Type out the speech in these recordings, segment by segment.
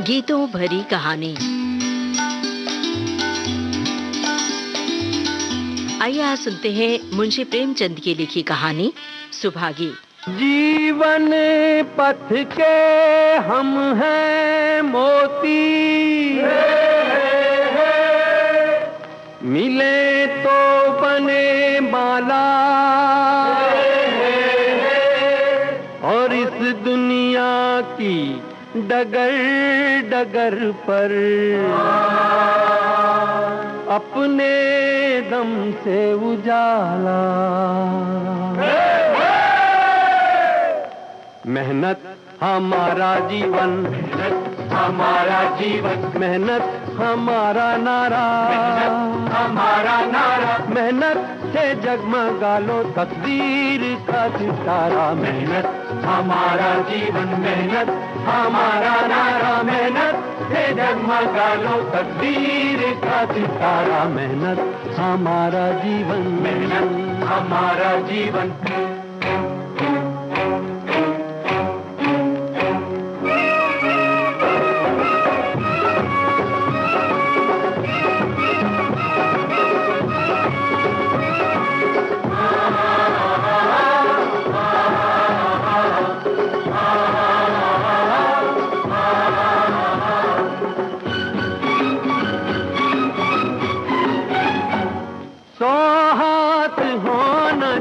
गीतों भरी कहानी। आइए आज सुनते हैं मुंशी प्रेमचंद की लिखी कहानी सुभागी। जीवन पथ के हम हैं मोती, मिले तो बने माला, और इस दुनिया की डगर डगर पर अपने दम से उजाला। मेहनत हमारा जीवन, हमारा जीवन, मेहनत हमारा नारा, हमारा नारा, मेहनत से जगमगा लो तकदीर का सितारा। मेहनत हमारा जीवन, मेहनत हमारा नारा, मेहनत से जगमगा लो तकदीर का सितारा। मेहनत हमारा जीवन, मेहनत हमारा जीवन।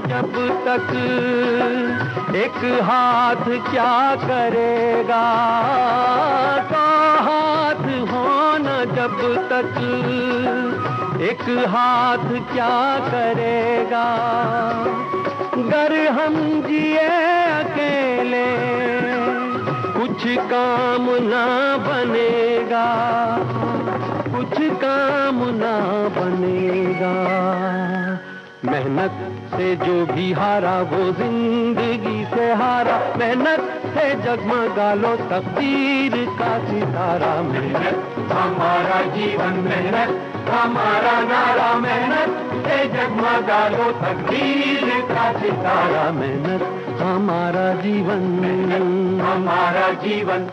जब तक एक हाथ क्या करेगा, तो हाथ होना जब तक एक हाथ क्या करेगा। गर हम जिए अकेले कुछ काम ना बनेगा, कुछ काम ना बनेगा। मेहनत से जो भी हारा वो जिंदगी से हारा। मेहनत से जगमगा लो तकदीर का सितारा। मेहनत हमारा जीवन, मेहनत हमारा नारा, मेहनत से जगमगा लो तकदीर का सितारा। मेहनत हमारा जीवन, मेहनत हमारा जीवन।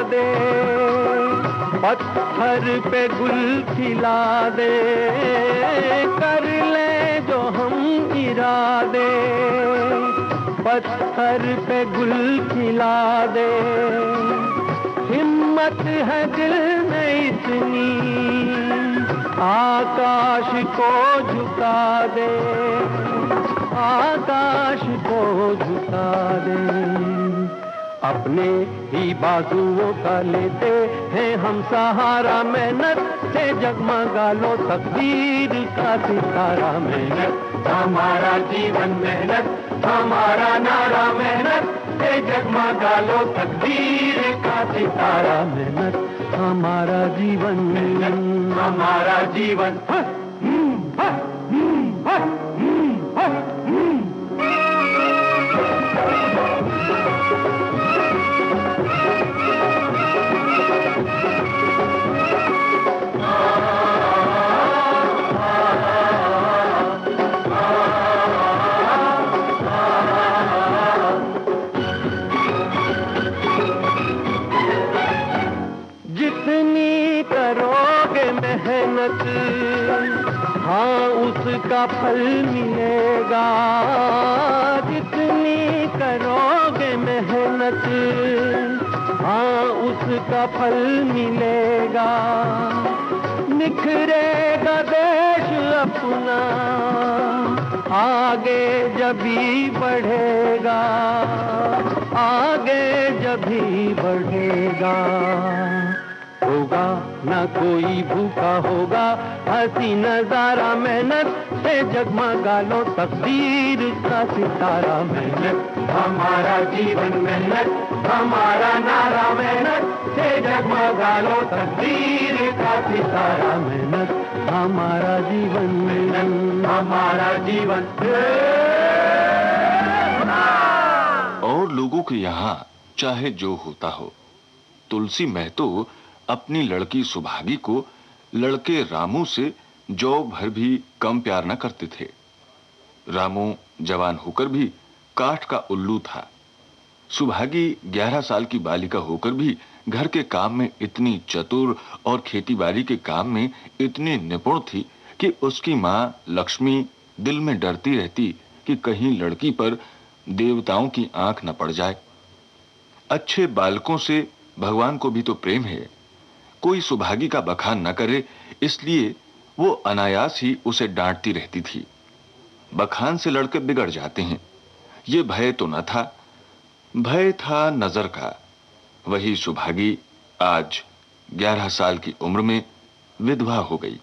दे पत्थर पे गुल खिला दे, कर ले जो हम इरादे पत्थर पे गुल खिला दे। हिम्मत है दिल में इतनी आकाश को झुका दे, आकाश को झुका दे। अपने ही बाजुओं का लेते हैं हम सहारा। मेहनत से जगमगा लो तकदीर का सितारा। मेहनत हमारा जीवन, मेहनत हमारा नारा, मेहनत से जगमगा लो तकदीर का सितारा। मेहनत हमारा जीवन, मेहनत हमारा जीवन। मेहनत हाँ उसका फल मिलेगा। जितनी करोगे मेहनत हाँ उसका फल मिलेगा। निखरेगा देश अपना आगे जभी बढ़ेगा, आगे जभी बढ़ेगा। होगा ना कोई भूखा होगा हंसी नजारा। मेहनत से जगमगा लो तकदीर का सितारा। मेहनत हमारा जीवन, मेहनत हमारा नारा, मेहनत से जगमगा लो तकदीर का सितारा। मेहनत हमारा जीवन, मेहनत हमारा जीवन। सुख यहाँ चाहे जो होता हो। तुलसी महतो अपनी लड़की सुभागी को लड़के रामू से जौ भर भी कम प्यार न करते थे। रामू जवान होकर भी काठ का उल्लू था। सुभागी 11 साल की बालिका होकर भी घर के काम में इतनी चतुर और खेतीबाड़ी के काम में इतनी निपुण थी कि उसकी मां लक्ष्मी दिल में डरती रहती कि कहीं लड़की पर देवताओं की आंख न पड़ जाए। अच्छे बालकों से भगवान को भी तो प्रेम है। कोई सुभागी का बखान न करे, इसलिए वो अनायास ही उसे डांटती रहती थी। बखान से लड़के बिगड़ जाते हैं, ये भय तो न था। भय था नजर का। वही सुभागी आज 11 साल की उम्र में विधवा हो गई।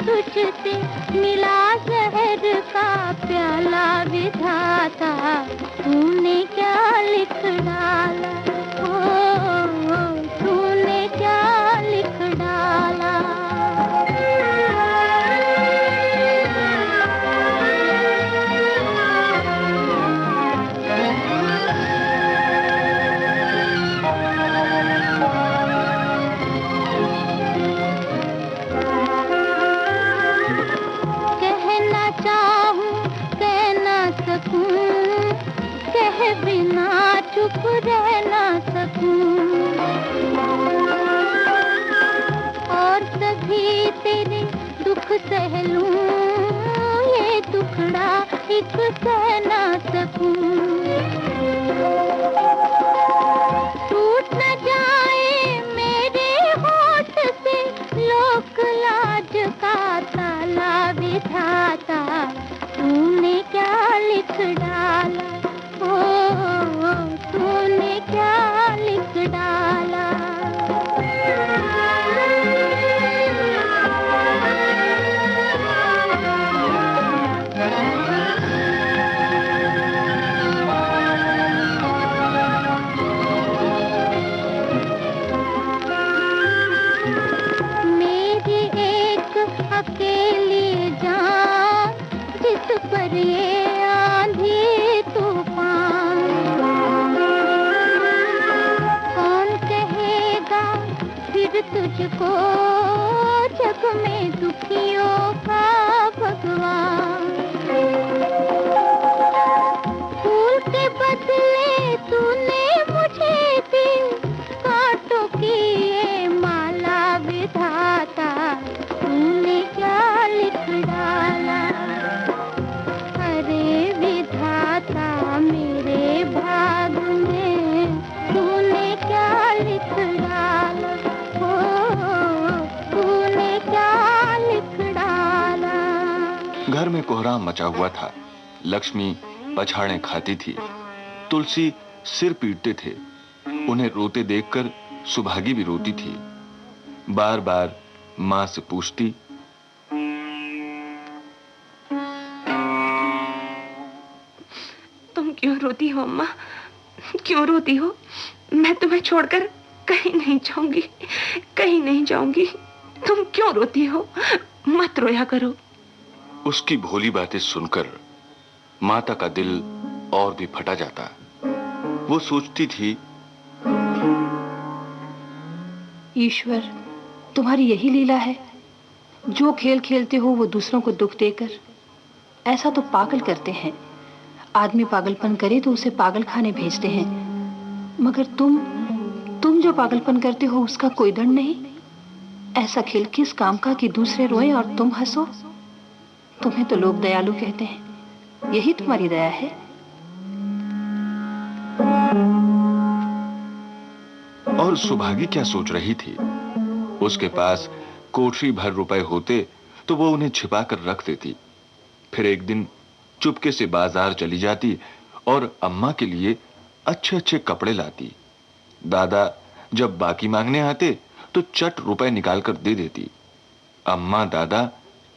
तुझसे मिला जहर का प्याला विधाता, तूने क्या लिख डाला, ओ तूने क्या लिख डाला। चुप रह ना सकूं और सभी तेरे दुख सह लूं, ये टुकड़ा एक सह ना सकूं। टूट न जाए मेरे होठ से लोक लाज का ताला विधाता, तूने क्या लिख डाला, तूने क्या लिख डाला। मेरी एक अकेली जान जिस पर ये आंधी तूफान, फिर तुझको जग में दुखियों का भगवान। फूल के बदले तूने मुझे दी कांटों की ये माला विधाता, तूने क्या लिख डाला। अरे विधाता मेरे भाग में तूने क्या लिख डाला, तूने क्या लिख डाला। घर में कोहराम मचा हुआ था। लक्ष्मी पछाड़े खाती थी, तुलसी सिर पीटते थे। उन्हें रोते देखकर सुभागी भी रोती थी। बार बार मां से पूछती, तुम क्यों रोती हो अम्मा, क्यों रोती हो? मैं तुम्हें छोड़कर कहीं नहीं जाऊंगी, कहीं नहीं जाऊंगी। तुम क्यों रोती हो? मत रोया करो। उसकी भोली बातें सुनकर माता का दिल और भी फटा जाता। वो सोचती थी, ईश्वर तुम्हारी यही लीला है, जो खेल खेलते हो वो दूसरों को दुख देकर। ऐसा तो पागल करते हैं, आदमी पागलपन करे तो उसे पागल खाने भेजते हैं, मगर तुम जो पागलपन करते हो उसका कोई दंड नहीं। ऐसा खेल किस काम का कि दूसरे रोएं और तुम हंसो? तुम्हें तो लोग दयालु कहते हैं, यही तुम्हारी दया है। और सुभागी क्या सोच रही थी? उसके पास कोठरी भर रुपए होते तो वो उन्हें छिपा कर रख देती। फिर एक दिन चुपके से बाजार चली जाती और अम्मा के लिए अच्छे अच्छे कपड़े लाती। दादा जब बाकी मांगने आते तो चट रुपए निकाल कर दे देती। अम्मा दादा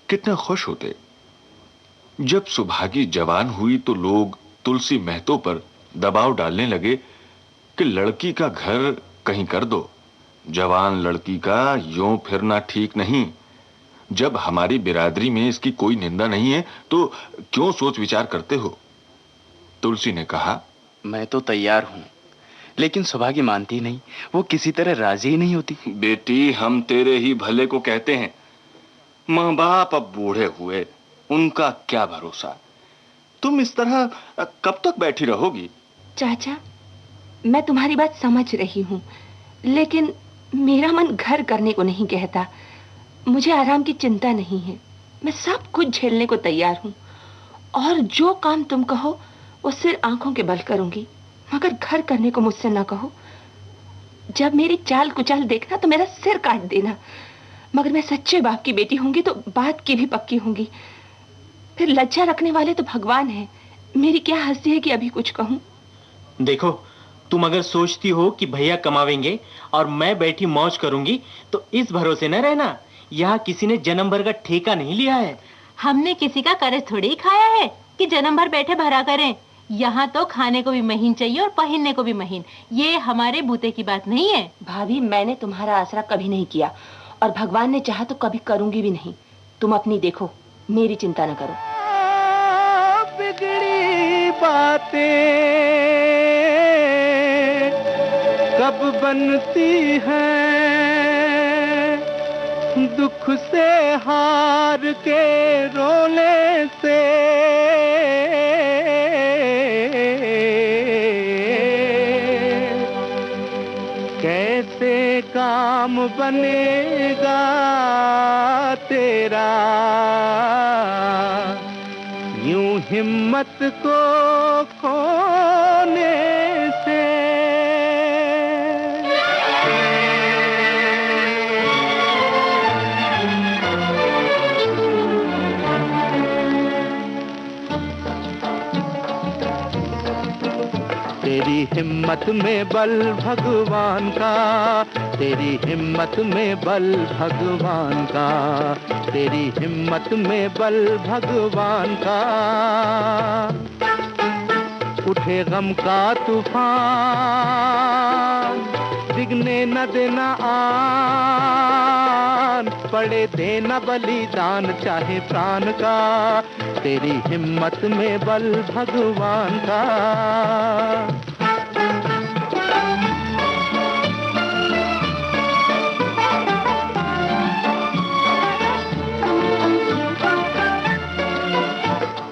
कितने खुश होते। जब सुभागी जवान हुई तो लोग तुलसी महतो पर दबाव डालने लगे कि लड़की का घर कहीं कर दो। जवान लड़की का यूं फिरना ठीक नहीं। जब हमारी बिरादरी में इसकी कोई निंदा नहीं है तो क्यों सोच विचार करते हो? तुलसी ने कहा, मैं तो तैयार हूं, लेकिन सुभागी मानती नहीं। वो किसी तरह राजी ही नहीं होती। बेटी, हम तेरे ही भले को कहते हैं। माँ बाप अब बूढ़े हुए, उनका क्या भरोसा। तुम इस तरह कब तक बैठी रहोगी? चाचा, मैं तुम्हारी बात समझ रही हूँ, लेकिन मेरा मन घर करने को नहीं कहता। मुझे आराम की चिंता नहीं है। मैं सब कुछ झेलने को तैयार हूँ, और जो काम तुम कहो वो सिर आंखों के बल करूंगी, मगर घर करने को मुझसे ना कहो। जब मेरी चाल कुचाल देखना तो मेरा सिर काट देना, मगर मैं सच्चे बाप की बेटी होंगी तो बात की भी पक्की होंगी। फिर लज्जा रखने वाले तो भगवान है। मेरी क्या हस्ती है कि अभी कुछ कहूं। देखो, तुम अगर सोचती हो कि भैया कमावेंगे और मैं बैठी मौज करूंगी तो इस भरोसे न रहना। यहाँ किसी ने जन्म भर का ठेका नहीं लिया है। हमने किसी का कर्ज थोड़ी ही खाया है कि जन्म भर बैठे भरा करें। यहाँ तो खाने को भी महीन चाहिए और पहनने को भी महीन। ये हमारे बूते की बात नहीं है। भाभी, मैंने तुम्हारा आसरा कभी नहीं किया, और भगवान ने चाहा तो कभी करूंगी भी नहीं। तुम अपनी देखो, मेरी चिंता न करो। बिगड़ी बातें कब बनती हैं, दुख से हार के रोने से। कैसे काम बनेगा तेरा, यूं हिम्मत को खोने से। तेरी हिम्मत में बल भगवान का, तेरी हिम्मत में बल भगवान का, तेरी हिम्मत में बल भगवान का। उठे गम का तूफान, डिगने न देना आन, पड़े देना बलिदान चाहे प्राण का। तेरी हिम्मत में बल भगवान का।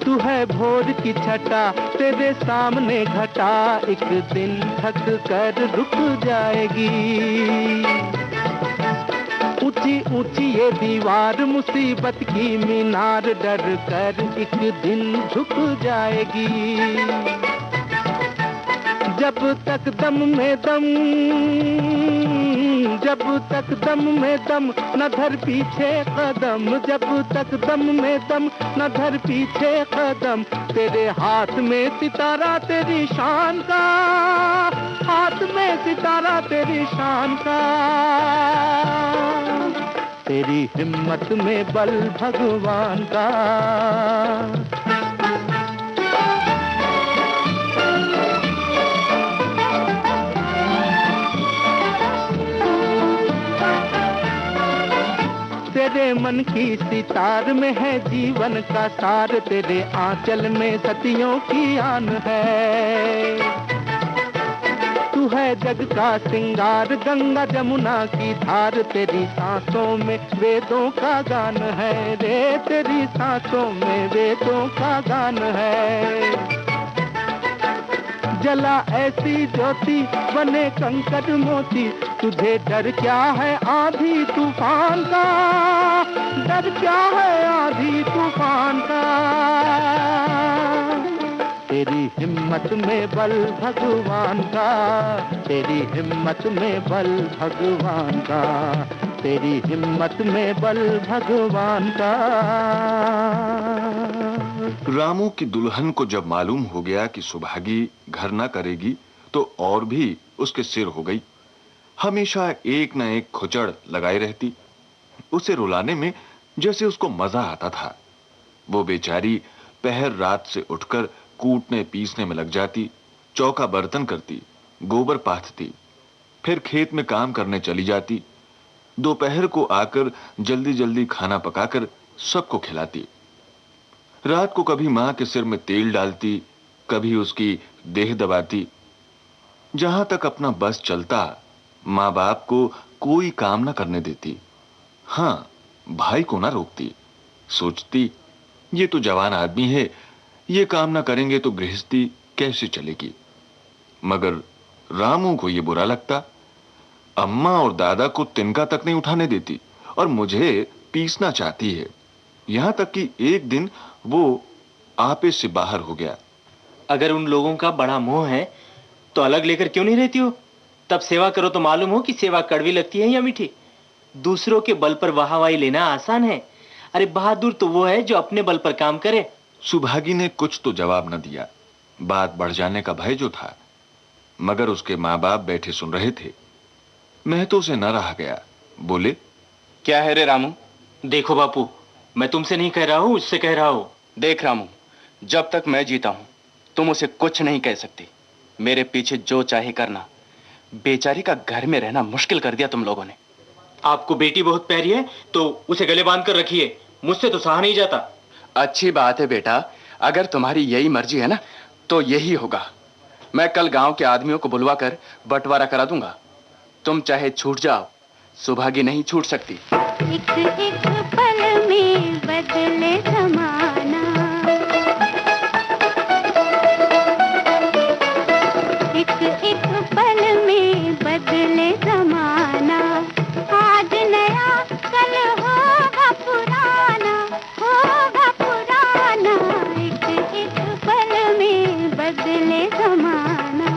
तू है भोर की छटा, तेरे सामने घटा एक दिन थक कर रुक जाएगी। ऊंची ऊंची ये दीवार मुसीबत की मीनार, डर कर एक दिन झुक जाएगी। जब तक दम में दम, जब तक दम में दम न धर पीछे कदम, जब तक दम में दम न धर पीछे कदम। तेरे हाथ में सितारा तेरी शान का, हाथ में सितारा तेरी शान का। तेरी हिम्मत में बल भगवान का। तेरे मन की सितार में है जीवन का सार, तेरे आंचल में सतियों की आन है। तू है जग का सिंगार, गंगा जमुना की धार, तेरी सांसों में वेदों का गान है रे, तेरी सांसों में वेदों का गान है। जला ऐसी ज्योति बने कंकड़ मोती। तुझे डर क्या है आंधी तूफान का, डर क्या है आंधी तूफान का। तेरी हिम्मत में बल भगवान का, तेरी हिम्मत में बल भगवान का, तेरी हिम्मत में बल भगवान का। रामू की दुल्हन को जब मालूम हो गया कि सुभागी घर ना करेगी तो और भी उसके सिर हो गई। हमेशा एक न एक खुचड़ लगाई रहती। उसे रुलाने में जैसे उसको मजा आता था। वो बेचारी पहर रात से उठकर कूटने पीसने में लग जाती, चौका बर्तन करती, गोबर पाथती, फिर खेत में काम करने चली जाती। दोपहर को आकर जल्दी जल्दी खाना पकाकर सबको खिलाती। रात को कभी मां के सिर में तेल डालती, कभी उसकी देह दबाती। जहां तक अपना बस चलता, मां बाप को कोई काम ना करने देती। हां, भाई को ना रोकती। सोचती ये तो जवान आदमी है, ये काम ना करेंगे तो गृहस्थी कैसे चलेगी। मगर रामू को ये बुरा लगता। अम्मा और दादा को तिनका तक नहीं उठाने देती और मुझे पीसना चाहती है। यहां तक कि एक दिन वो आपे से बाहर हो गया। अगर उन लोगों का बड़ा मोह है तो अलग लेकर क्यों नहीं रहती हो? तब सेवा करो तो मालूम हो कि सेवा कड़वी लगती है या मीठी। दूसरों के बल पर वाहवाही लेना आसान है। अरे बहादुर तो वो है जो अपने बल पर काम करे। सुभागी ने कुछ तो जवाब न दिया। बात बढ़ जाने का भय जो था, मगर उसके माँ बाप बैठे सुन रहे थे। महतो से न रहा गया। बोले, क्या है रे रामू? देखो बापू, मैं तुमसे नहीं कह रहा हूं, उससे कह रहा हूं। देख रामू, जब तक मैं जीता हूं तुम उसे कुछ नहीं कह सकती। मेरे पीछे जो चाहे करना। बेचारी का घर में रहना मुश्किल कर दिया तुम लोगों ने। आपको बेटी बहुत प्यारी है तो उसे गले बांध कर रखिए। मुझसे तो सहा नहीं जाता। अच्छी बात है बेटा, अगर तुम्हारी यही मर्जी है ना तो यही होगा। मैं कल गांव के आदमियों को बुलवा कर बंटवारा करा दूंगा। तुम चाहे छूट जाओ, सुभागी नहीं छूट सकती। एक एक पल में बदले जमाना, एक एक पल में बदले जमाना। आज नया कल होगा पुराना, होगा पुराना। एक एक पल में बदले जमाना।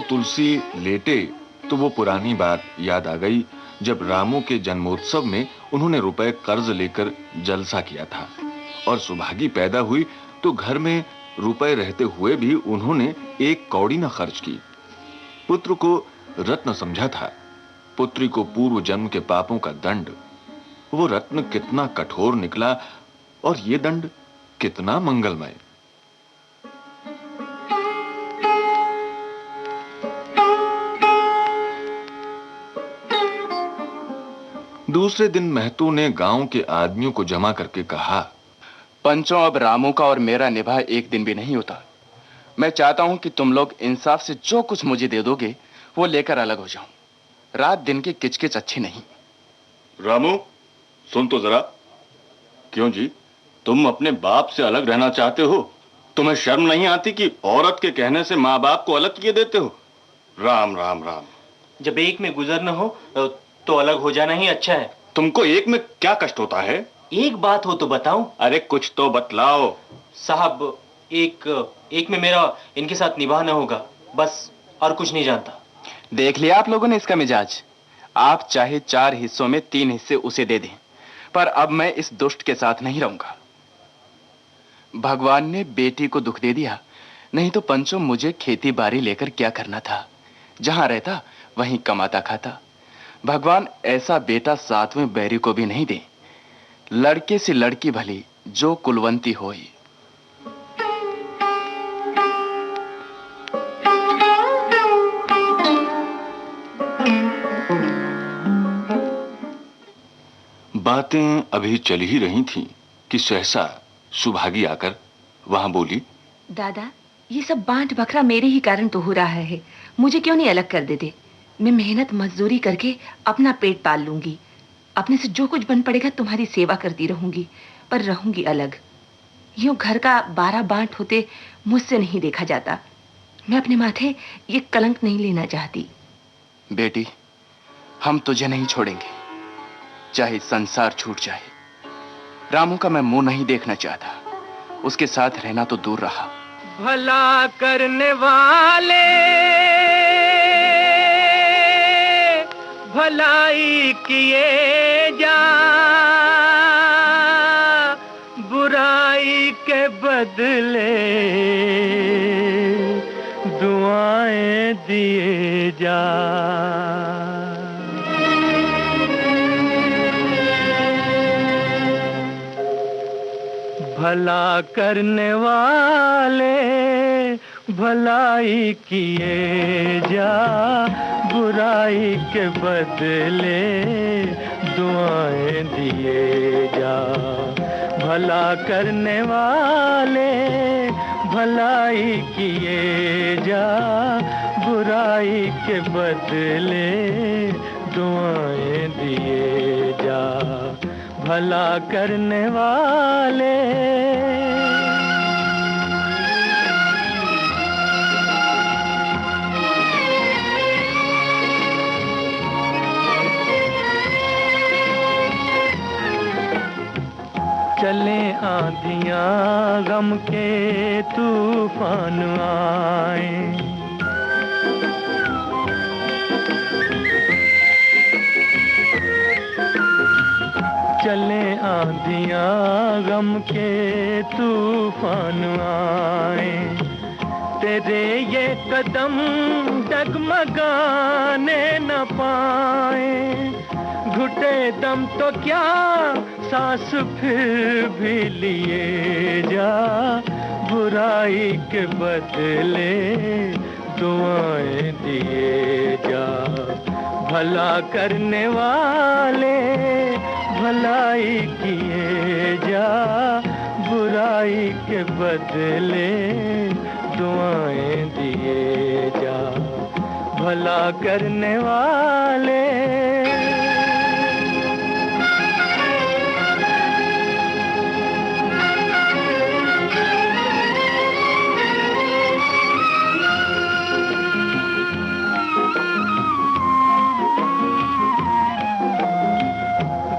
तुलसी लेटे तो वो पुरानी बात याद आ गई जब रामू के जन्मोत्सव में उन्होंने रुपए कर्ज लेकर जलसा किया था, और सुभागी पैदा हुई तो घर में रुपए रहते हुए भी उन्होंने एक कौड़ी न खर्च की। पुत्र को रत्न समझा था, पुत्री को पूर्व जन्म के पापों का दंड। वो रत्न कितना कठोर निकला और ये दंड कितना मंगलमय। दूसरे दिन महतो ने गांव के आदमियों को जमा करके कहा, पंचों, अब रामू का और मेरा निभा एक दिन भी नहीं होता। मैं चाहता हूं कि तुम लोग इंसाफ से जो कुछ मुझे दे दोगे वो लेकर अलग हो जाऊं। रात दिन की किचकिच अच्छी नहीं। रामू सुन तो जरा। क्यों जी, तुम अपने बाप से अलग रहना चाहते हो? तुम्हें शर्म नहीं आती कि औरत के कहने से माँ बाप को अलग किए देते हो? राम राम राम। जब एक में गुजर न हो तो अलग हो जाना ही अच्छा है। तुमको एक में क्या कष्ट होता है? एक बात हो तो बताऊं? अरे कुछ तो बतलाओ। साहब, एक में मेरा इनके साथ निभाह न होगा, बस, और कुछ नहीं जानता। देख लिया आप लोगों ने इसका मिजाज। आप चाहे 4 हिस्सों में 3 हिस्से उसे दे दें, पर अब मैं इस दुष्ट के साथ नहीं रहूंगा। भगवान ने बेटी को दुख दे दिया, नहीं तो पंचों मुझे खेती बाड़ी लेकर क्या करना था। जहां रहता वहीं कमाता खाता। भगवान ऐसा बेटा 7वें बैरी को भी नहीं दे। लड़के से लड़की भली जो कुलवंती होई। बातें अभी चल ही रही थीं कि सहसा सुभागी आकर वहां बोली, दादा, ये सब बांट बखरा मेरे ही कारण तो हो रहा है। मुझे क्यों नहीं अलग कर देते? मैं मेहनत मजदूरी करके अपना पेट पाल लूंगी। अपने से जो कुछ बन पड़ेगा तुम्हारी सेवा करती रहूंगी, पर रहूंगी अलग। यूं घर का 12 बांट होते मुझसे नहीं देखा जाता। मैं अपने माथे ये कलंक नहीं लेना चाहती। बेटी, हम तुझे नहीं छोड़ेंगे, चाहे संसार छूट जाए। रामू का मैं मुंह नहीं देखना चाहता, उसके साथ रहना तो दूर रहा। भला करने वाले भलाई किए जा, बुराई के बदले दुआएं दिए जा। भला करने वाले भलाई किए जा, बुराई के बदले दुआएं दिए जा। भला करने वाले भलाई किए जा, बुराई के बदले दुआएं दिए जा। भला करने वाले। चले आंधियां गम के तूफान आए, चले आंधियां गम के तूफान आए, तेरे ये कदम डगमगाने न पाए। घुटे दम तो क्या सांस फिर भी लिए जा, बुराई के बदले दुआएं दिए जा। भला करने वाले भलाई किए जा, बुराई के बदले दुआएं दिए जा। भला करने वाले।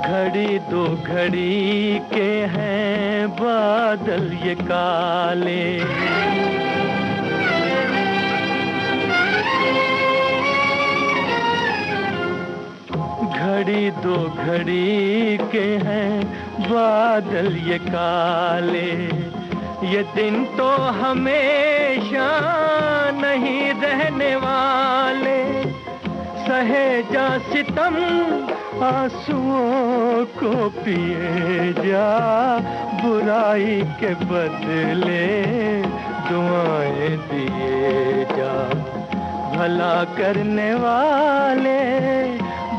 घड़ी दो घड़ी के हैं बादल ये काले, घड़ी दो घड़ी के हैं बादल ये काले, ये दिन तो हमेशा नहीं रहने वाले। सहे जा सितम आंसुओं को पिए जा, बुराई के बदले दुआएं दिए जा। भला करने वाले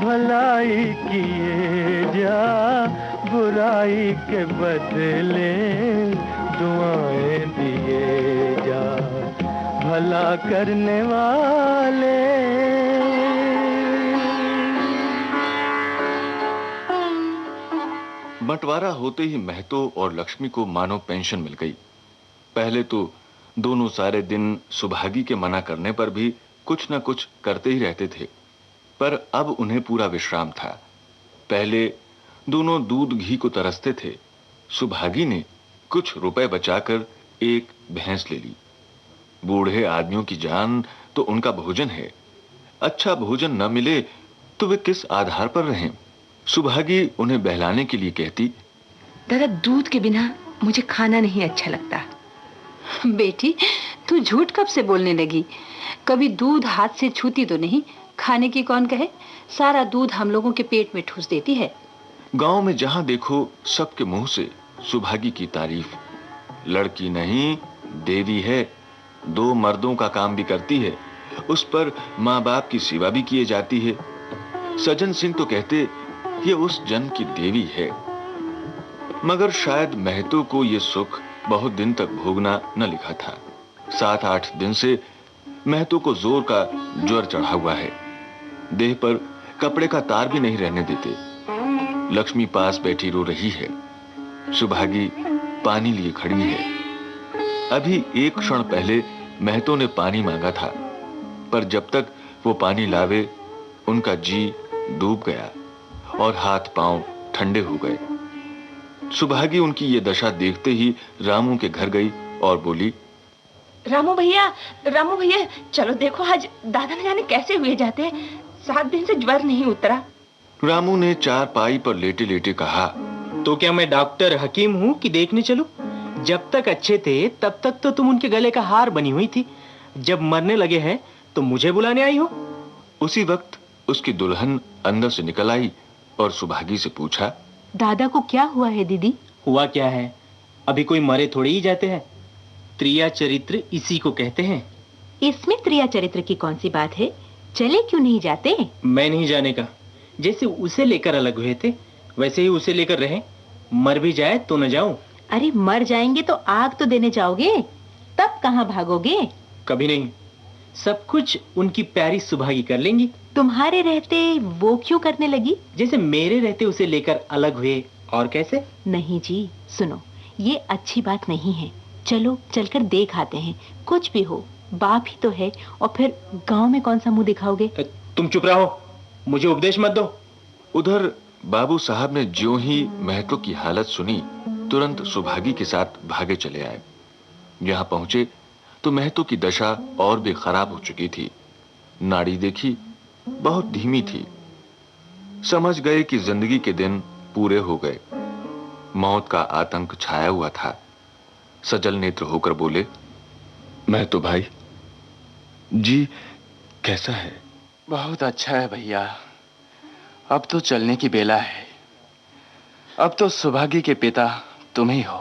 भलाई किए जा, बुराई के बदले दुआएं दिए जा। भला करने वाले। बंटवारा होते ही महतो और लक्ष्मी को मानो पेंशन मिल गई। पहले तो दोनों सारे दिन सुभागी के मना करने पर भी कुछ न कुछ करते ही रहते थे, पर अब उन्हें पूरा विश्राम था। पहले दोनों दूध घी को तरसते थे। सुभागी ने कुछ रुपए बचाकर एक भैंस ले ली। बूढ़े आदमियों की जान तो उनका भोजन है, अच्छा भोजन न मिले तो वे किस आधार पर रहें। सुभागी उन्हें बहलाने के लिए कहती, दादा दूध के बिना मुझे खाना नहीं अच्छा लगता। बेटी तू झूठ कब से बोलने लगी? कभी दूध हाथ से छूती तो नहीं? खाने की कौन कहे, सारा दूध हम लोगों के पेट में ठूस देती है। गांव में जहां देखो सबके मुंह से सुभागी की तारीफ। लड़की नहीं देवी है, 2 मर्दों का काम भी करती है, उस पर माँ बाप की सेवा भी किए जाती है। सज्जन सिंह तो कहते ये उस जन्म की देवी है। मगर शायद महतो को ये सुख बहुत दिन तक भोगना न लिखा था। 7-8 दिन से महतो को जोर का ज्वर चढ़ा हुआ है। देह पर कपड़े का तार भी नहीं रहने देते। लक्ष्मी पास बैठी रो रही है। सुभागी पानी लिए खड़ी है। अभी एक क्षण पहले महतो ने पानी मांगा था, पर जब तक वो पानी लावे उनका जी डूब गया और हाथ पांव ठंडे हो गए। सुभागी उनकी ये दशा देखते ही रामू के घर गई और बोली, रामू भैया चलो देखो आज दादा न जाने कैसे हुए जाते हैं, 7 दिन से ज्वर नहीं उतरा। रामू ने चारपाई पर लेटे लेटे कहा, तो क्या मैं डॉक्टर हकीम हूँ कि देखने चलूं? जब तक अच्छे थे तब तक तो तुम उनके गले का हार बनी हुई थी, जब मरने लगे हैं तो मुझे बुलाने आई हो। उसी वक्त उसकी दुल्हन अंदर से निकल आई और सुभागी से पूछा, दादा को क्या हुआ है दीदी? हुआ क्या है, अभी कोई मरे थोड़े ही जाते हैं। त्रिया चरित्र इसी को कहते हैं। इसमें त्रिया चरित्र की कौन सी बात है? चले क्यों नहीं जाते? मैं नहीं जाने का। जैसे उसे लेकर अलग हुए थे वैसे ही उसे लेकर रहे। मर भी जाए तो न जाऊं। अरे मर जाएंगे तो आग तो देने जाओगे, तब कहाँ भागोगे? कभी नहीं, सब कुछ उनकी प्यारी सुभागी कर लेंगी। तुम्हारे रहते वो क्यों करने लगी? जैसे मेरे रहते उसे लेकर अलग हुए। और कैसे? नहीं जी सुनो, ये अच्छी बात नहीं है। चलो चलकर देख आते हैं, कुछ भी हो बाप ही तो है, और फिर गांव में कौन सा मुंह दिखाओगे? तुम चुप रहो, मुझे उपदेश मत दो। उधर बाबू साहब ने ज्यों ही महतो की हालत सुनी तुरंत सुभागी के साथ भागे चले आए। यहाँ पहुंचे तो महतो की दशा और भी खराब हो चुकी थी। नाड़ी देखी, बहुत धीमी थी। समझ गए कि जिंदगी के दिन पूरे हो गए। मौत का आतंक छाया हुआ था। सजल नेत्र होकर बोले, महतो भाई जी कैसा है? बहुत अच्छा है भैया, अब तो चलने की बेला है। अब तो सुभागी के पिता तुम ही हो,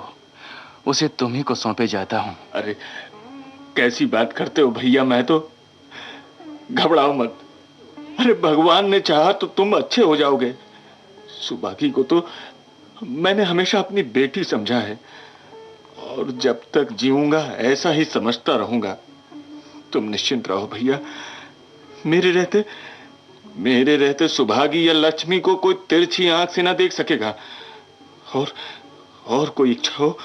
उसे तुम ही को सौंपे जाता हूं। अरे कैसी बात करते हो भैया, मैं तो घबराओ मत। अरे भगवान ने चाहा तो तुम अच्छे हो जाओगे। सुभागी को तो मैंने हमेशा अपनी बेटी समझा है और जब तक जीऊंगा ऐसा ही समझता रहूंगा। तुम निश्चिंत रहो भैया, मेरे रहते सुभागी या लक्ष्मी को कोई तिरछी आंख से ना देख सकेगा। और कोई इच्छा हो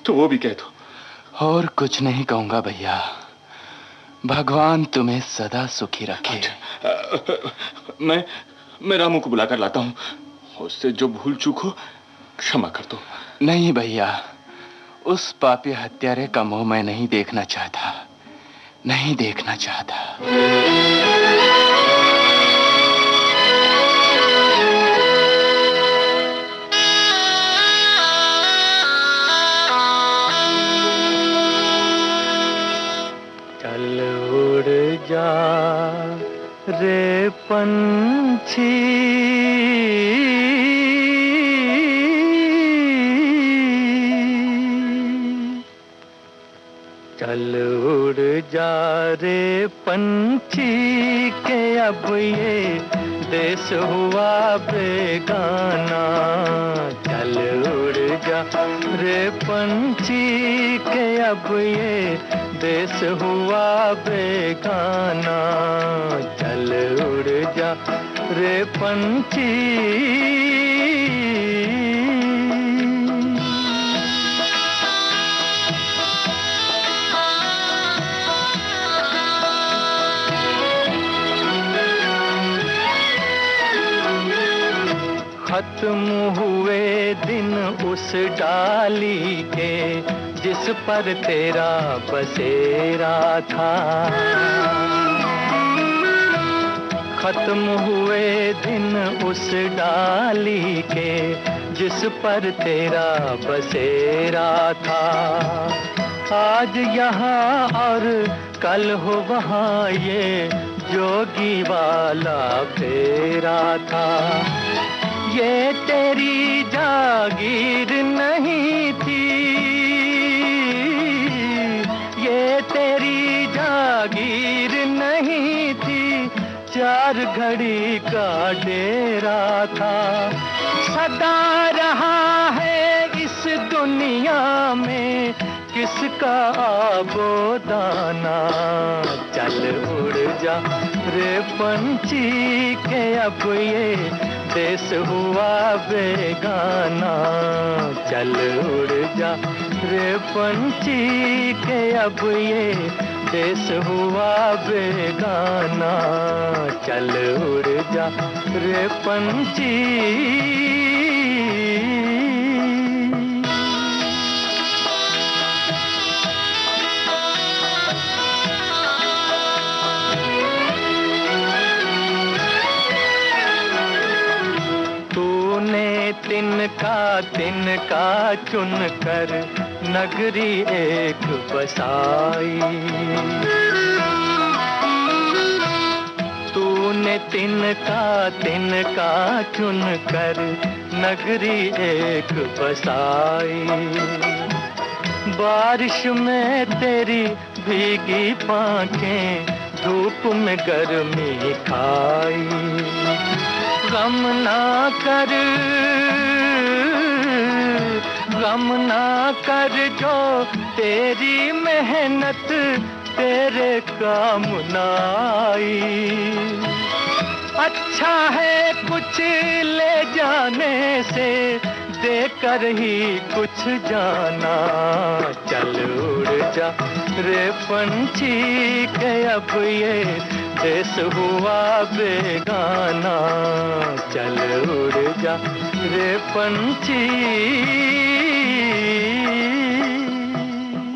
तो वो भी कह दो। और कुछ नहीं कहूंगा भैया, भगवान तुम्हें सदा सुखी रखे। अच्छा, मैं रामू को बुलाकर लाता हूँ, उससे जो भूल चूक हो क्षमा कर दो। नहीं भैया, उस पापी हत्यारे का मुंह मैं नहीं देखना चाहता, नहीं देखना चाहता। चल उड़ जा रे पंछी के अब ये देश हुआ बेगाना। चल उड़ जा रे पंछी के अब ये देश हुआ बेगाना। चल उड़ जा रे पंछी। खत्म हुए दिन उस डाली के जिस पर तेरा बसेरा था। खत्म हुए दिन उस डाली के जिस पर तेरा बसेरा था। आज यहाँ और कल हो वहाँ ये जोगी वाला फेरा था। ये तेरी जागीर नहीं थी, ये तेरी जागीर नहीं थी, चार घड़ी का डेरा था। सदा रहा है इस दुनिया में किसका आबोदाना। चल उड़ जा रे पंछी के अब ये देश हुआ बेगाना। चल उड़ जा रे पंछी के अब ये देश हुआ बेगाना। चल उड़ जा रे पंछी। तिनका चुन कर नगरी एक बसाई। तूने तिनका चुन कर नगरी एक बसाई। बारिश में तेरी भीगी पांखें धूप में गर्मी खाई। गम ना कर जो तेरी मेहनत तेरे काम न आई। अच्छा है कुछ ले जाने से देकर ही कुछ जाना। चल उड़ जा रे पंछी के अब ये देश हुआ बेगाना। चल उड़ जा रे पंछी।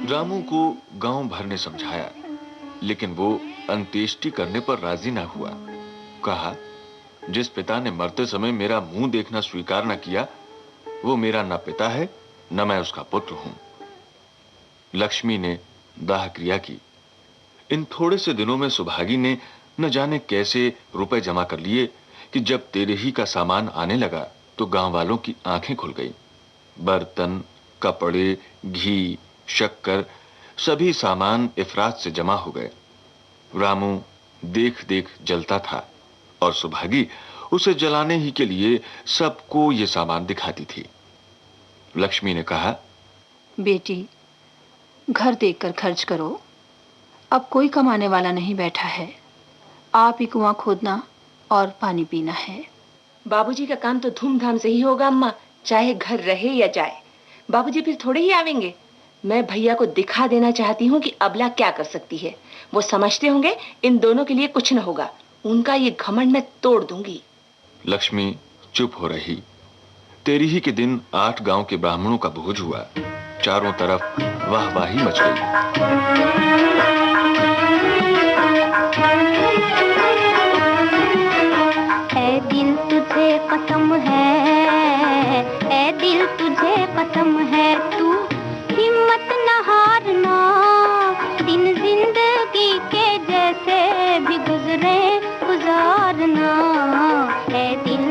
रामू को गांव भर ने समझाया, लेकिन वो अंत्येष्टि करने पर राजी ना हुआ। कहा, जिस पिता ने मरते समय मेरा मुंह देखना स्वीकार न किया, वो मेरा न पिता है न मैं उसका पुत्र हूं। लक्ष्मी ने दाह क्रिया की। इन थोड़े से दिनों में सुभागी ने न जाने कैसे रुपए जमा कर लिए कि जब तेरे ही का सामान आने लगा तो गांव वालों की आंखें खुल गई। बर्तन, कपड़े, घी, शक्कर, सभी सामान इफरात से जमा हो गए। रामू देख देख जलता था और सुभागी उसे जलाने ही के लिए सबको ये सामान दिखाती थी। लक्ष्मी ने कहा, बेटी, घर देखकर खर्च करो। अब कोई कमाने वाला नहीं बैठा है। आप ही कुआं खोदना और पानी पीना है। बाबूजी का काम तो धूमधाम से ही होगा अम्मा, चाहे घर रहे या जाए। बाबूजी फिर थोड़े ही आवेंगे। मैं भैया को दिखा देना चाहती हूँ कि अबला क्या कर सकती है। वो समझते होंगे इन दोनों के लिए कुछ न होगा। उनका ये घमंड मैं तोड़ दूंगी। लक्ष्मी चुप हो रही। तेरी ही के दिन 8 गांव के ब्राह्मणों का भोज हुआ। चारों तरफ वाहवाही मच गई। ऐ दिल तुझे कसम है, ऐ दिल तुझे कसम है, तू हिम्मत न हारना। दिन जिंदगी के जैसे भी गुजरे गुजारना। ऐ दिल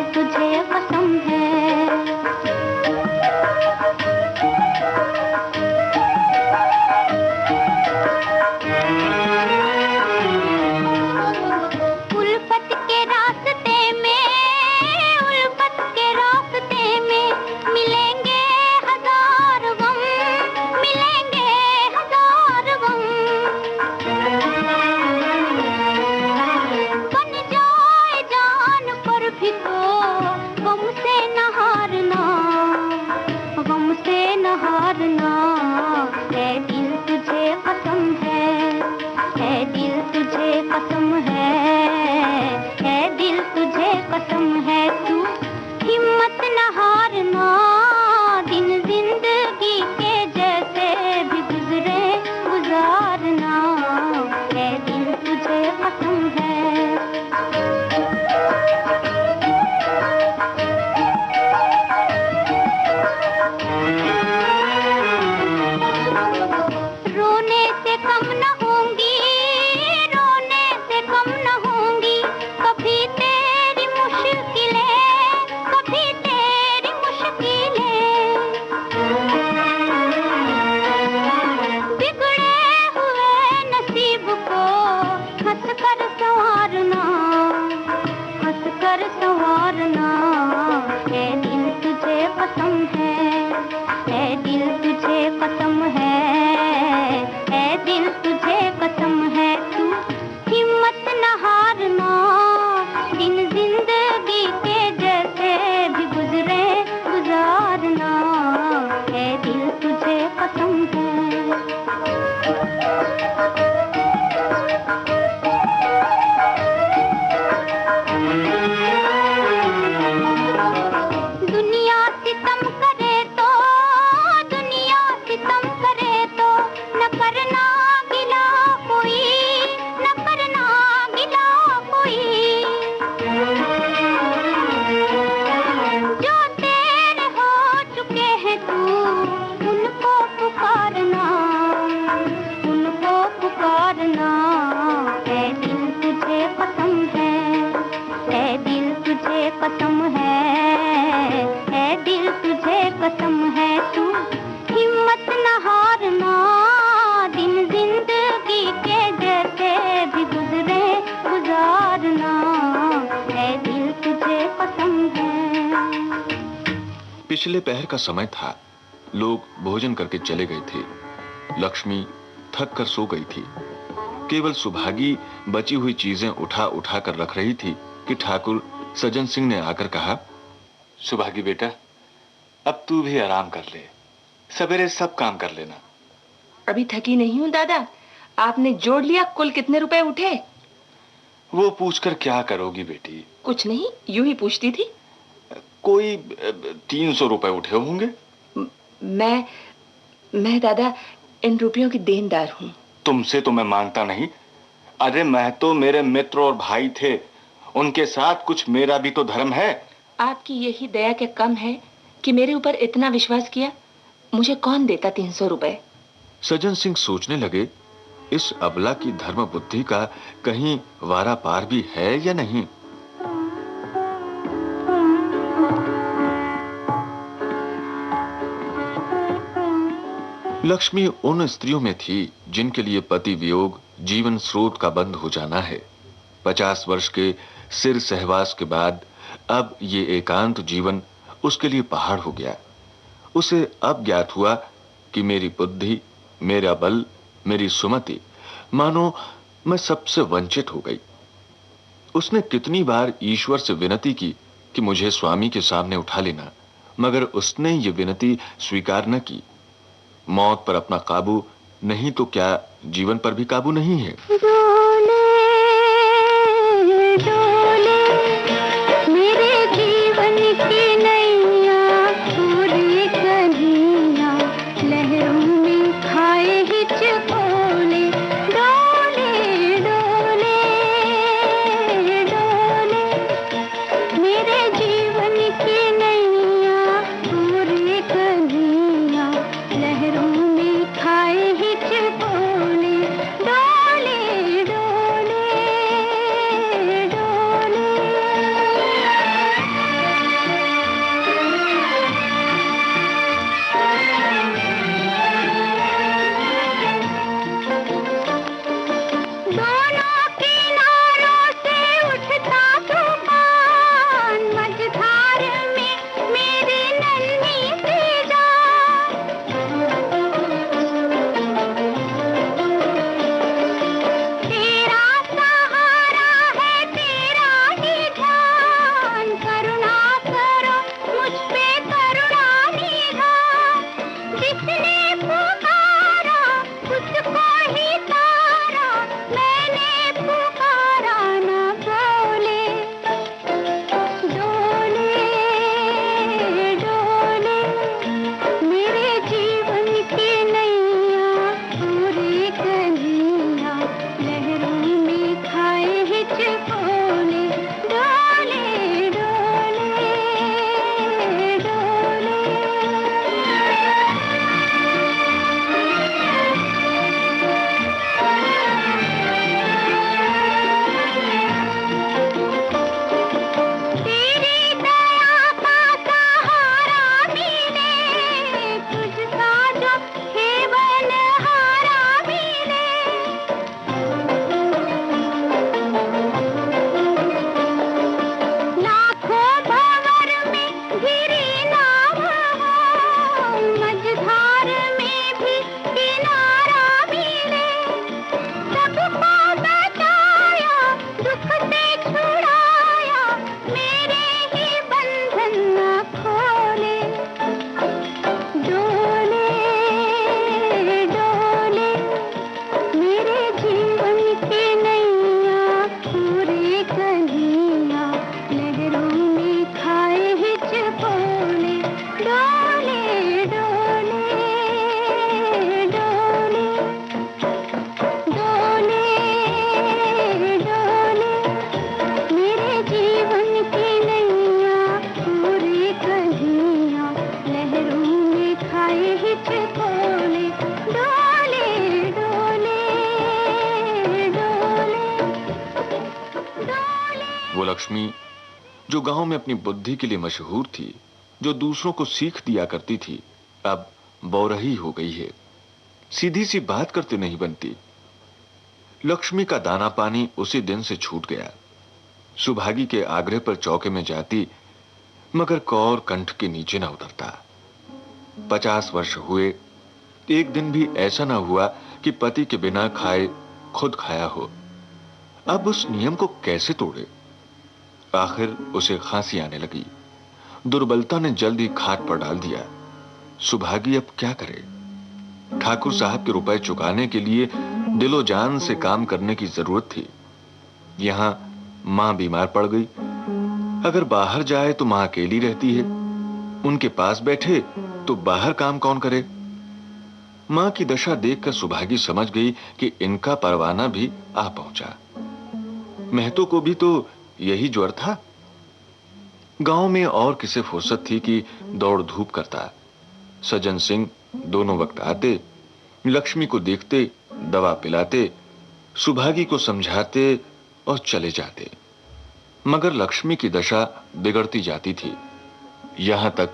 कसम है, ऐ दिल तुझे कसम है, तू हिम्मत न हारना, दिन जिंदगी के जैसे भी गुजरे गुजारना, ऐ दिल तुझे कसम है। दुनिया सितम करे तो, दुनिया सितम करे तो न करना गिला कोई, न करना गिला कोई, जो तेरे हो चुके हैं तू उनको पुकारना, उनको पुकारना, ऐ दिल तुझे पसंद है, ऐ दिल तुझे कसम है, ऐ दिल तुझे कसम है, तू हिम्मत न हारना, दिन जिंदगी के जैसे भी गुजरे गुजारना, ऐ दिल तुझे पसंद है। पिछले पहर का समय था। लोग भोजन करके चले गए थे। लक्ष्मी थक कर सो गई थी। केवल सुभागी बची हुई चीजें उठा उठा कर रख रही थी कि ठाकुर सज्जन सिंह ने आकर कहा, सुभागी बेटा, अब तू भी आराम कर ले, सवेरे सब काम कर लेना। अभी थकी नहीं हूँ दादा। आपने जोड़ लिया कुल कितने रुपए उठे? वो पूछकर क्या करोगी बेटी? कुछ नहीं, यूं ही पूछती थी। कोई 300 रुपए उठे होंगे। मैं दादा इन रुपयों की देनदार हूँ। तुमसे तो मैं मांगता नहीं। अरे मैं तो मेरे मित्र और भाई थे, उनके साथ कुछ मेरा भी तो धर्म है। आपकी यही दया क्या कम है कि मेरे ऊपर इतना विश्वास किया? मुझे कौन देता 300 रुपए? सज्जन सिंह सोचने लगे, इस अबला की धर्म बुद्धि का कहीं वारा पार भी है या नहीं। लक्ष्मी उन स्त्रियों में थी जिनके लिए पति वियोग जीवन स्रोत का बंद हो जाना है। 50 वर्ष के सिर सहवास के बाद अब ये एकांत जीवन उसके लिए पहाड़ हो गया। उसे अब ज्ञात हुआ कि मेरी बुद्धि, मेरा बल, मेरी सुमति, मानो मैं सबसे वंचित हो गई। उसने कितनी बार ईश्वर से विनती की कि मुझे स्वामी के सामने उठा लेना, मगर उसने ये विनती स्वीकार न की। मौत पर अपना काबू नहीं तो क्या जीवन पर भी काबू नहीं है। डोले डोले मेरे जीवन की नैया, पूरी कन्हैया लहरों में खाए हिचकोले। डोले डोले डोले मेरे जीवन की नैया, पूरी कन्हैया लहरों में खाए हिचकोले। डोले डोले डोले लक्ष्मी, जो गांव में अपनी बुद्धि के लिए मशहूर थी, जो दूसरों को सीख दिया करती थी, अब बौरही हो गई है। सीधी सी बात करते नहीं बनती। लक्ष्मी का दाना पानी उसी दिन से छूट गया। सुभागी के आग्रह पर चौके में जाती, मगर कौर कंठ के नीचे न उतरता। 50 वर्ष हुए, एक दिन भी ऐसा न हुआ कि पति के बिना खाए खुद खाया हो। अब उस नियम को कैसे तोड़े? आखिर उसे खांसी आने लगी। दुर्बलता ने जल्द ही खाट पर डाल दिया। सुभागी अब क्या करे? ठाकुर साहब के रुपए चुकाने के लिए दिलो जान से काम करने की जरूरत थी। यहां मां बीमार पड़ गई। अगर बाहर जाए तो मां अकेली रहती है। उनके पास बैठे तो बाहर काम कौन करे? मां की दशा देखकर सुभागी समझ गई कि इनका परवाना भी आ पहुंचा। महतो को भी तो यही ज्वर था। गांव में और किसे फुर्सत थी कि दौड़ धूप करता। सज्जन सिंह दोनों वक्त आते, लक्ष्मी को देखते, दवा पिलाते, सुभागी को समझाते और चले जाते। मगर लक्ष्मी की दशा बिगड़ती जाती थी, यहां तक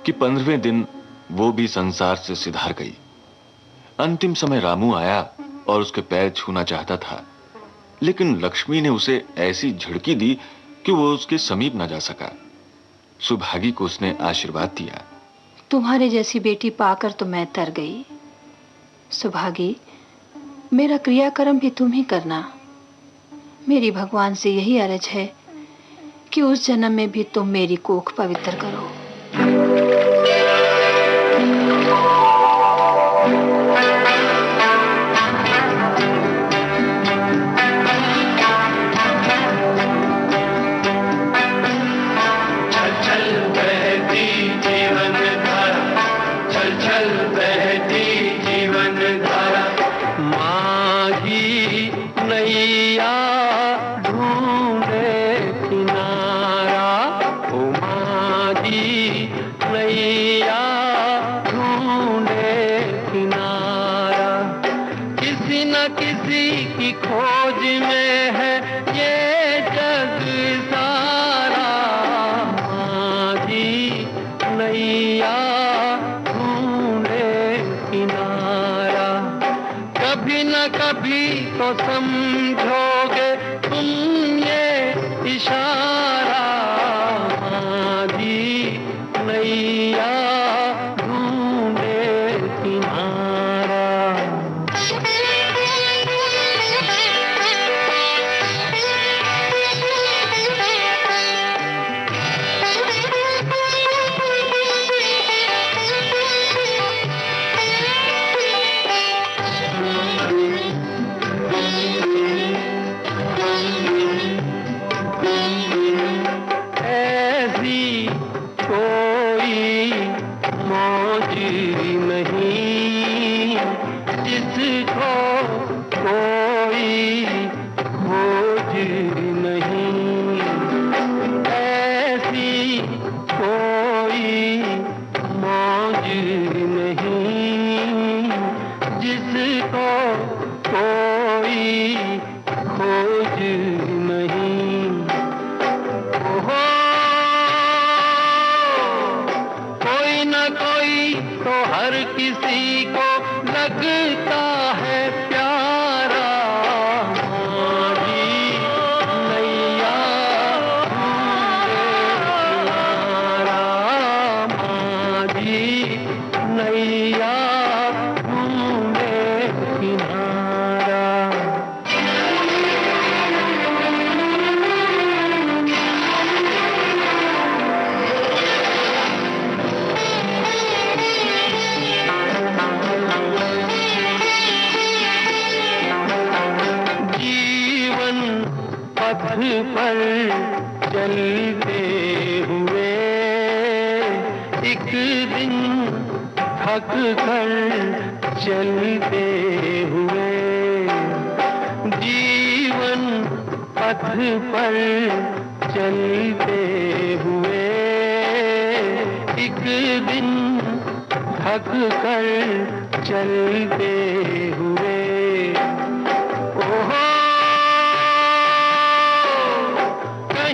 कि 15वें दिन वो भी संसार से सिधार गई। अंतिम समय रामू आया और उसके पैर छूना चाहता था, लेकिन लक्ष्मी ने उसे ऐसी झिड़की दी कि वो उसके समीप न जा सका। सुभागी को उसने आशीर्वाद दिया। तुम्हारे जैसी बेटी पाकर तो मैं तर गई। सुभागी, मेरा क्रियाकर्म भी तुम ही करना। मेरी भगवान से यही अरज है कि उस जन्म में भी तुम मेरी कोख पवित्र करो। समझोगे तुम ये इशारा, माझी नैया ढूंढे किनारा।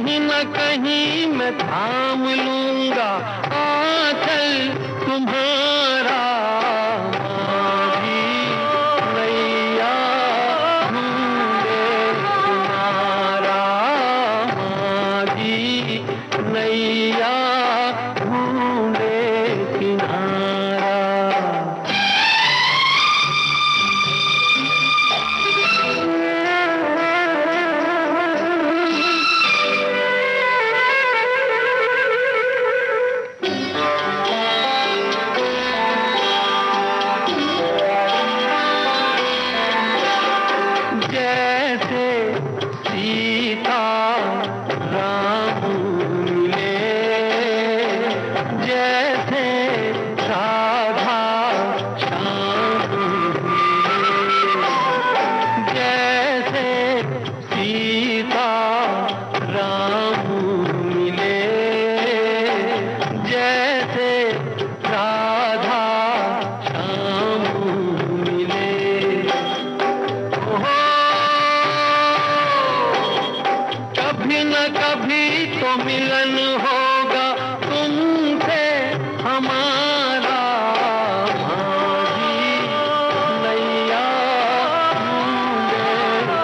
कहीं न कहीं मैं थाम लूंगा आंचल तुम्हारा। माझी नैया ढूंढे किनारा, माझी नैया ढूंढे किनारा। जैसे सीता राम मिले, जैसे राधा श्याम मिले, जैसे सीता राम मिले, जैसे राधा श्याम मिले। कभी न कभी तो मिलन होगा तुमसे हमारा। माझी नैया ढूंढे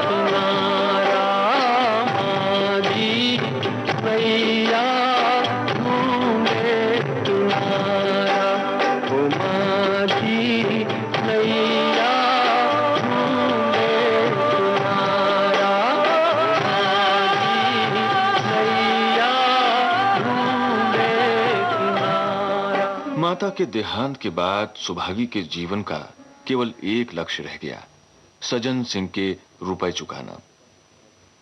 किनारा, माझी नैया ढूंढे किनारा। ओ माझी नैया ढूंढे किनारा, माता के देहांत के बाद सुभागी के जीवन का केवल एक लक्ष्य रह गया, सजन सिंह के रुपए चुकाना।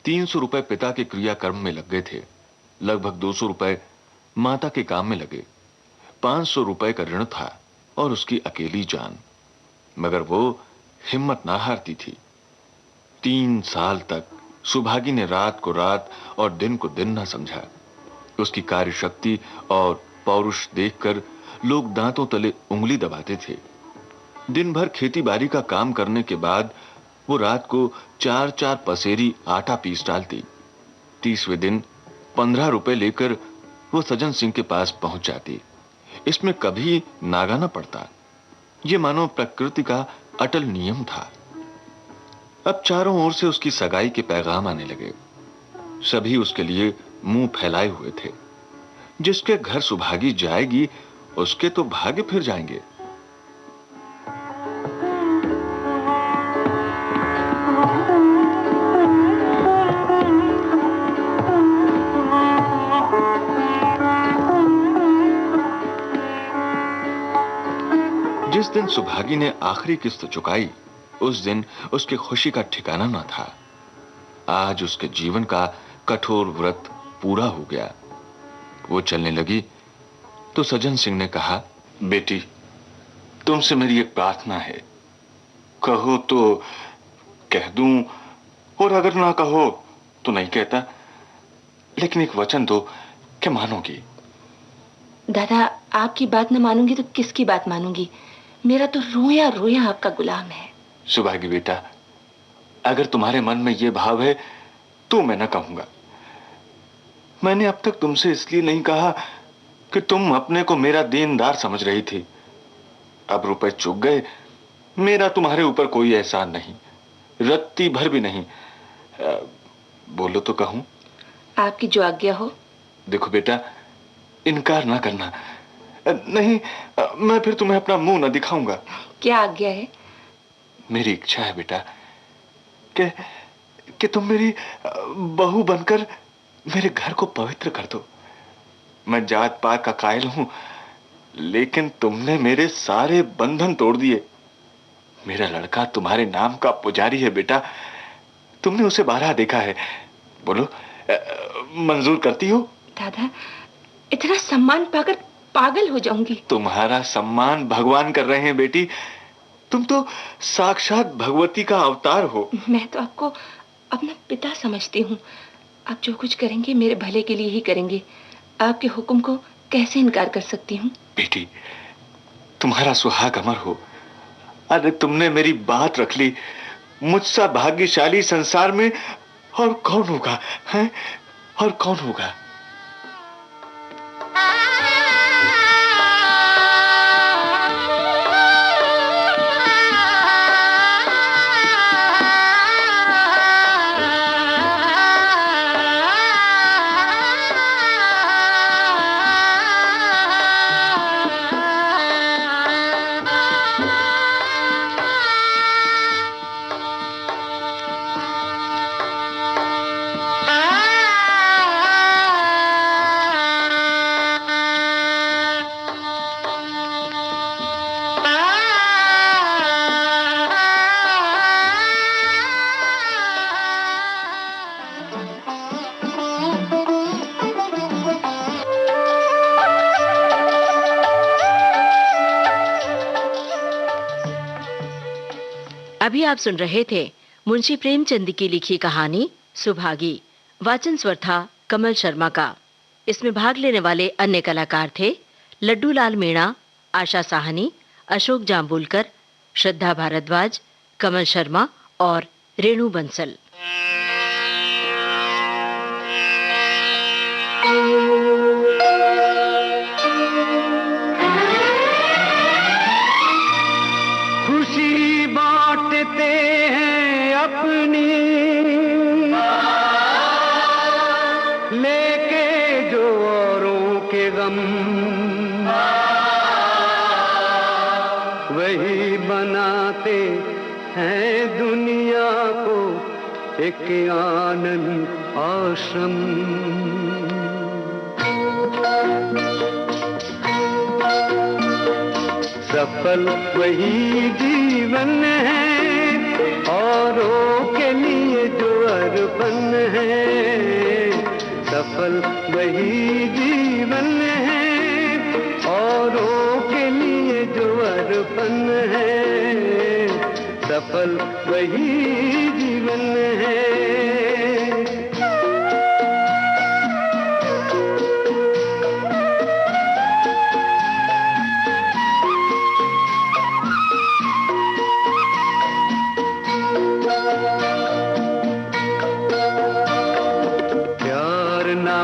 300 रुपए पिता के क्रियाकर्म में लग गए थे, लगभग 200 रुपए माता के काम में लगे, 500 रुपए का ऋण था और उसकी अकेली जान। मगर वो हिम्मत ना हारती थी। 3 साल तक सुभागी ने रात को रात और दिन को दिन ना समझा। उसकी कार्य शक्ति और पौरुष देखकर लोग दांतों तले उंगली दबाते थे। दिन भर खेती बाड़ी का काम करने के बाद वो रात को 4-4 पसेरी आटा पीस डालती। 30वें दिन 15 रुपए लेकर वो सजन सिंह के पास पहुंच जाती। इसमें कभी नागा न पड़ता। ये मानो प्रकृति का अटल नियम था। अब चारों ओर से उसकी सगाई के पैगाम आने लगे। सभी उसके लिए मुंह फैलाए हुए थे। जिसके घर सुभागी जाएगी उसके तो भाग्य फिर जाएंगे। जिस दिन सुभागी ने आखिरी किस्त चुकाई, उस दिन उसकी खुशी का ठिकाना न था। आज उसके जीवन का कठोर व्रत पूरा हो गया। वो चलने लगी तो सजन सिंह ने कहा, बेटी, तुमसे मेरी एक प्रार्थना है। कहो तो कह दूं और अगर ना कहो तो नहीं कहता, लेकिन एक वचन दो कि मानोगी। दादा, आपकी बात न मानूंगी तो किसकी बात मानूंगी? मेरा तो रोया रोया आपका गुलाम है। सुभागी बेटा, अगर तुम्हारे मन में यह भाव है तो मैं न कहूंगा। मैंने अब तक तुमसे इसलिए नहीं कहा कि तुम अपने को मेरा देनदार समझ रही थी। अब रुपए चुक गए, मेरा तुम्हारे ऊपर कोई एहसान नहीं, रत्ती भर भी नहीं। बोलो तो कहूं? आपकी जो आज्ञा हो। देखो बेटा, इनकार ना करना। नहीं, मैं फिर तुम्हें अपना मुंह न दिखाऊंगा। क्या आज्ञा है? मेरी इच्छा है बेटा कि तुम मेरी बहू बनकर मेरे घर को पवित्र कर दो। मैं जात पात का कायल हूं, लेकिन तुमने मेरे सारे बंधन तोड़ दिए। मेरा लड़का तुम्हारे नाम का पुजारी है बेटा। तुमने उसे बारहा देखा है। बोलो, मंजूर करती हो? दादा, इतना सम्मान पाकर पागल हो जाऊंगी। तुम्हारा सम्मान भगवान कर रहे हैं बेटी। तुम तो साक्षात भगवती का अवतार हो। मैं तो आपको अपना पिता समझती हूँ। आप जो कुछ करेंगे मेरे भले के लिए ही करेंगे। आपके हुक्म को कैसे इनकार कर सकती हूँ? बेटी, तुम्हारा सुहाग अमर हो। अरे तुमने मेरी बात रख ली। मुझसा भाग्यशाली संसार में और कौन होगा, हैं? और कौन होगा? अभी आप सुन रहे थे मुंशी प्रेमचंद की लिखी कहानी सुभागी। वाचन स्वर था कमल शर्मा का। इसमें भाग लेने वाले अन्य कलाकार थे लड्डू लाल मीणा, आशा साहनी, अशोक जाम्बुलकर, श्रद्धा भारद्वाज, कमल शर्मा और रेणु बंसल। खुशी बांटते हैं अपनी, लेके जो औरों के गम, वही बनाते हैं दुनिया को एक आनंद आश्रम। सफल वही जीवन है औरों के लिए जो अर्पण है। सफल वही जीवन है औरों के लिए जो अर्पण है। सफल वही जीवन है।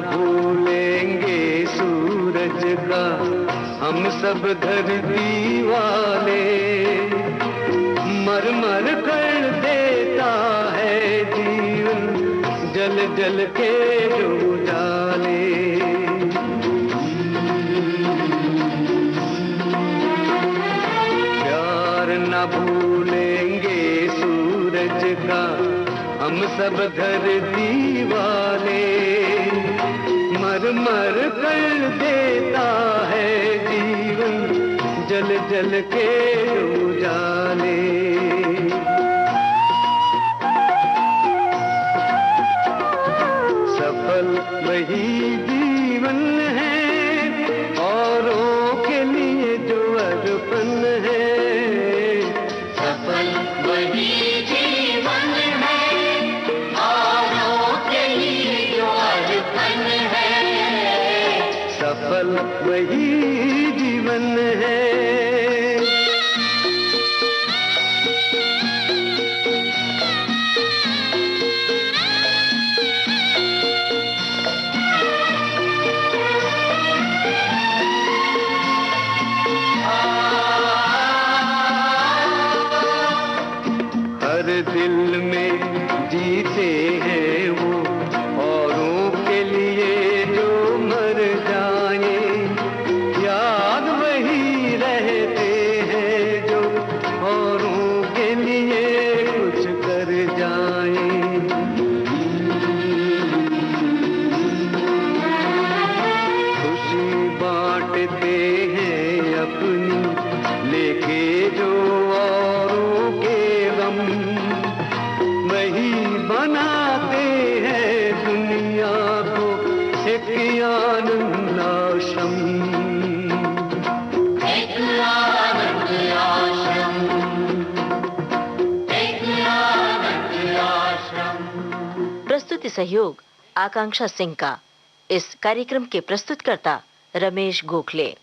भूलेंगे सूरज का हम सब धरती वाले, मर मर कर देता है जीवन जल जल के जो उजाले। प्यार न भूलेंगे सूरज का हम सब धरती वाले, मर मर कर देता है जीवन जल जल के उजाले। सफल वही जीवन है औरों के लिए जो अर्पण है। सफल वही जीवन है औरों के लिए जो अर्पण है। सफल वही जीवन है। हर दिल में जीते हैं वो औरों के लिए जो मर जाए। याद वही रहते हैं जो औरों के लिए कुछ कर जाए। खुशी बांटते हैं अपनी, लेके जो औरों के गम, वही बनाते हैं दुनिया को एक आनंद आश्रम। एक आनंद आश्रम, एक आनंद आश्रम। प्रस्तुति सहयोग आकांक्षा सिंह का। इस कार्यक्रम के प्रस्तुतकर्ता रमेश गोखले।